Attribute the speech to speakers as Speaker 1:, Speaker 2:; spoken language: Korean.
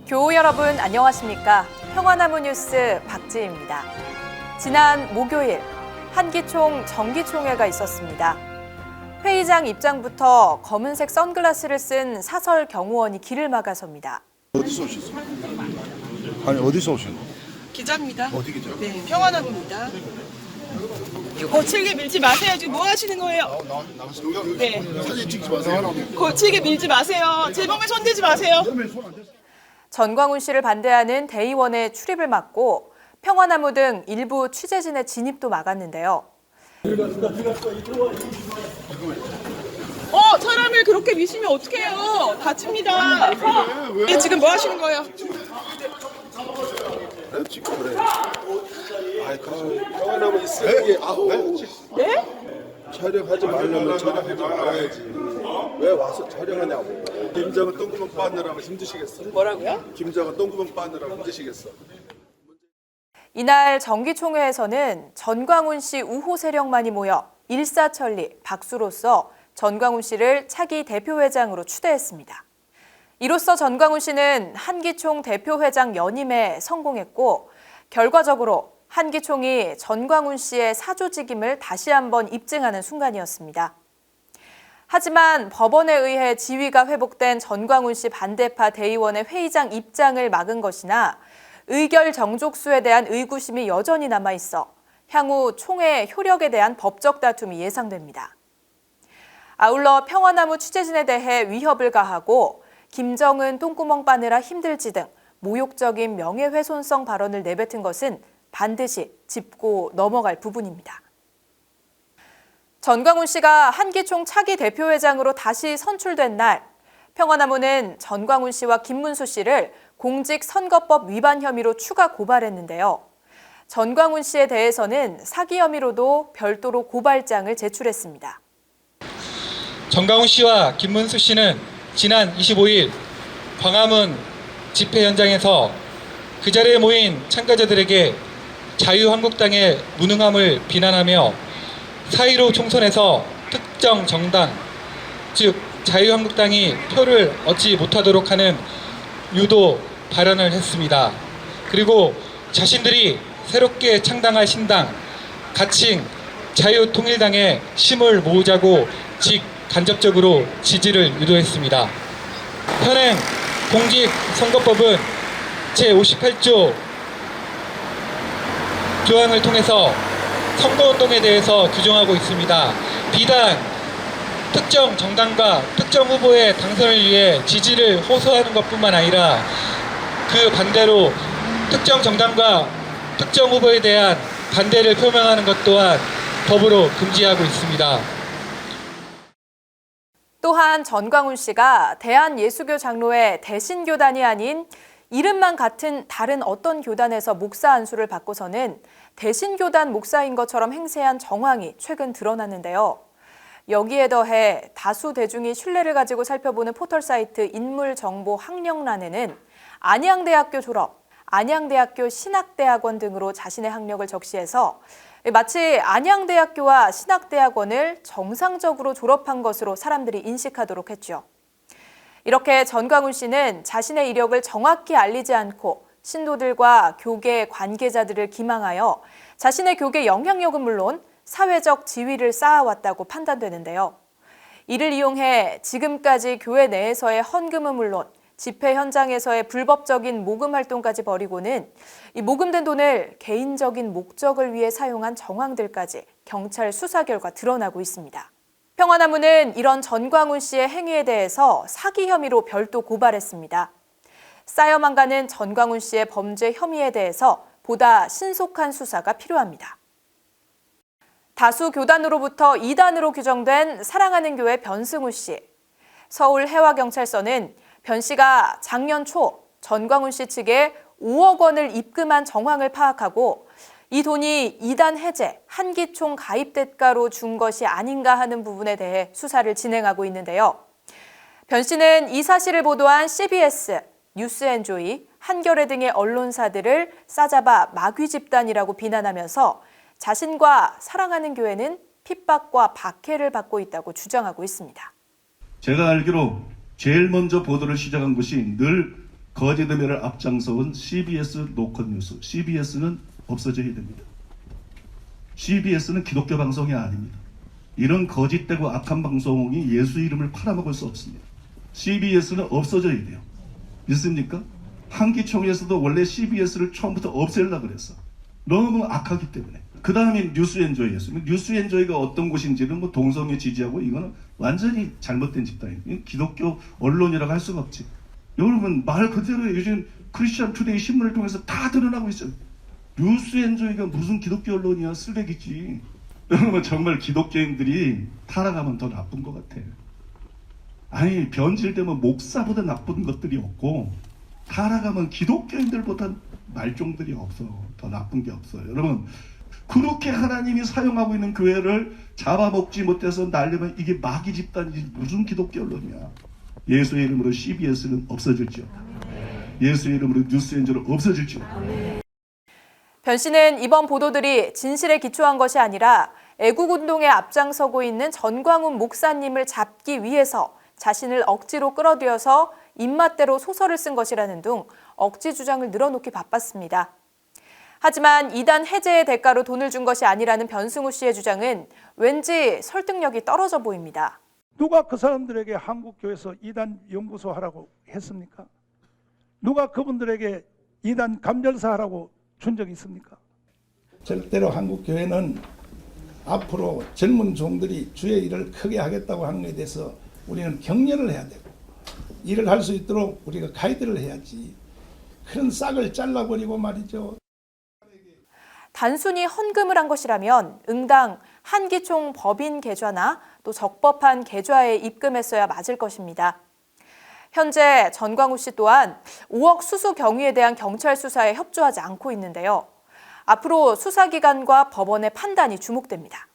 Speaker 1: 교우 여러분 안녕하십니까? 평화나무 뉴스 박지혜입니다. 지난 목요일 한기총 정기총회가 있었습니다. 회의장 입장부터 검은색 선글라스를 쓴 사설 경호원이 길을 막아섭니다.
Speaker 2: 어디서 오셨어요? 아니 어디서 오신 거예요?
Speaker 3: 기자입니다.
Speaker 2: 어디 기자?
Speaker 3: 네, 평화나무입니다. 거칠게 밀지 마세요. 지금 뭐 하시는 거예요? 네.
Speaker 2: 사진 찍지 마세요.
Speaker 3: 거칠게 밀지 마세요. 제 몸에 손대지 마세요.
Speaker 1: 전광훈 씨를 반대하는 대의원의 출입을 막고 평화나무 등 일부 취재진의 진입도 막았는데요.
Speaker 3: 사람을 그렇게 미시면 어떡해요? 다칩니다. 네, 지금 뭐 하시는 거예요?
Speaker 2: 그래. 아이 평화나무 있으니
Speaker 3: 네?
Speaker 2: 촬영하지 말려면 촬영하지 말아야지. 왜 와서 촬영하냐고. 김정은 똥구멍 빠느라고 힘드시겠어?
Speaker 3: 뭐라고요?
Speaker 2: 김정은 똥구멍 빠느라고 힘드시겠어?
Speaker 1: 이날 정기총회에서는 전광훈 씨 우호 세력만이 모여 일사천리 박수로써 전광훈 씨를 차기 대표회장으로 추대했습니다. 이로써 전광훈 씨는 한기총 대표회장 연임에 성공했고 결과적으로 한기총이 전광훈 씨의 사조직임을 다시 한번 입증하는 순간이었습니다. 하지만 법원에 의해 지위가 회복된 전광훈 씨 반대파 대의원의 회의장 입장을 막은 것이나 의결 정족수에 대한 의구심이 여전히 남아있어 향후 총회 효력에 대한 법적 다툼이 예상됩니다. 아울러 평화나무 취재진에 대해 위협을 가하고 김정은 똥구멍 빠느라 힘들지 등 모욕적인 명예훼손성 발언을 내뱉은 것은 반드시 짚고 넘어갈 부분입니다. 전광훈 씨가 한기총 차기 대표회장으로 다시 선출된 날, 평화나무는 전광훈 씨와 김문수 씨를 공직선거법 위반 혐의로 추가 고발했는데요. 전광훈 씨에 대해서는 사기 혐의로도 별도로 고발장을 제출했습니다.
Speaker 4: 전광훈 씨와 김문수 씨는 지난 25일 광화문 집회 현장에서 그 자리에 모인 참가자들에게 자유한국당의 무능함을 비난하며 4.15 총선에서 특정 정당, 즉 자유한국당이 표를 얻지 못하도록 하는 유도 발언을 했습니다. 그리고 자신들이 새롭게 창당할 신당, 가칭 자유통일당에 힘을 모으자고 간접적으로 지지를 유도했습니다. 현행 공직선거법은 제58조 조항을 통해서 선거운동에 대해서 규정하고 있습니다. 비단 특정 정당과 특정 후보의 당선을 위해 지지를 호소하는 것뿐만 아니라 그 반대로 특정 정당과 특정 후보에 대한 반대를 표명하는 것 또한 법으로 금지하고 있습니다.
Speaker 1: 또한 전광훈 씨가 대한예수교 장로의 대신교단이 아닌 이름만 같은 다른 어떤 교단에서 목사 안수를 받고서는 대신교단 목사인 것처럼 행세한 정황이 최근 드러났는데요. 여기에 더해 다수 대중이 신뢰를 가지고 살펴보는 포털사이트 인물정보학력란에는 안양대학교 졸업, 안양대학교 신학대학원 등으로 자신의 학력을 적시해서 마치 안양대학교와 신학대학원을 정상적으로 졸업한 것으로 사람들이 인식하도록 했죠. 이렇게 전광훈 씨는 자신의 이력을 정확히 알리지 않고 신도들과 교계 관계자들을 기망하여 자신의 교계 영향력은 물론 사회적 지위를 쌓아왔다고 판단되는데요. 이를 이용해 지금까지 교회 내에서의 헌금은 물론 집회 현장에서의 불법적인 모금 활동까지 벌이고는 이 모금된 돈을 개인적인 목적을 위해 사용한 정황들까지 경찰 수사 결과 드러나고 있습니다. 평화나무는 이런 전광훈 씨의 행위에 대해서 사기 혐의로 별도 고발했습니다. 쌓여만 가는 전광훈 씨의 범죄 혐의에 대해서 보다 신속한 수사가 필요합니다. 다수 교단으로부터 이단으로 규정된 사랑하는 교회 변승우 씨. 서울 해와경찰서는 변 씨가 작년 초 전광훈 씨 측에 5억 원을 입금한 정황을 파악하고 이 돈이 이단 해제, 한기총 가입 대가로 준 것이 아닌가 하는 부분에 대해 수사를 진행하고 있는데요. 변 씨는 이 사실을 보도한 CBS, 뉴스엔조이, 한겨레 등의 언론사들을 싸잡아 마귀 집단이라고 비난하면서 자신과 사랑하는 교회는 핍박과 박해를 받고 있다고 주장하고 있습니다.
Speaker 5: 제가 알기로 제일 먼저 보도를 시작한 것이 늘 거짓 음해를 앞장서온 CBS 노컷 뉴스, CBS는 없어져야 됩니다. CBS는 기독교 방송이 아닙니다. 이런 거짓되고 악한 방송이 예수 이름을 팔아먹을 수 없습니다. CBS는 없어져야 돼요. 믿습니까? 한기총에서도 원래 CBS를 처음부터 없애려고 그랬어. 너무 악하기 때문에. 그 다음에 뉴스엔조이였어요. 뉴스엔조이가 어떤 곳인지는 뭐 동성애 지지하고 이거는 완전히 잘못된 집단이에요. 기독교 언론이라고 할 수가 없지. 여러분 말 그대로 요즘 크리스천 투데이 신문을 통해서 다 드러나고 있어요. 뉴스엔조이가 무슨 기독교 언론이야. 쓰레기지. 여러분 정말 기독교인들이 타락하면 더 나쁜 것 같아. 아니 변질되면 목사보다 나쁜 것들이 없고 타락하면 기독교인들보다 말종들이 없어. 더 나쁜 게 없어요. 여러분 그렇게 하나님이 사용하고 있는 교회를 잡아먹지 못해서 날리면 이게 마귀 집단이지 무슨 기독교 언론이야. 예수의 이름으로 CBS는 없어질지어. 예수의 이름으로 뉴스엔저는 없어질지어.
Speaker 1: 변 씨는 이번 보도들이 진실에 기초한 것이 아니라 애국운동에 앞장서고 있는 전광훈 목사님을 잡기 위해서 자신을 억지로 끌어들여서 입맛대로 소설을 쓴 것이라는 등 억지 주장을 늘어놓기 바빴습니다. 하지만 이단 해제의 대가로 돈을 준 것이 아니라는 변승우 씨의 주장은 왠지 설득력이 떨어져 보입니다.
Speaker 6: 누가 그 사람들에게 한국교회에서 이단 연구소 하라고 했습니까? 누가 그분들에게 이단 감별사 하라고 준 적이 있습니까?
Speaker 7: 절대로 한국교회는 앞으로 젊은 종들이 주의 일을 크게 하겠다고 하는 것에 대해서 우리는 격려를 해야 되고 일을 할 수 있도록 우리가 가이드를 해야지. 그런 싹을 잘라버리고 말이죠.
Speaker 1: 단순히 헌금을 한 것이라면 응당 한기총 법인 계좌나 또 적법한 계좌에 입금했어야 맞을 것입니다. 현재 전광훈 씨 또한 5억 수수 경위에 대한 경찰 수사에 협조하지 않고 있는데요. 앞으로 수사기관과 법원의 판단이 주목됩니다.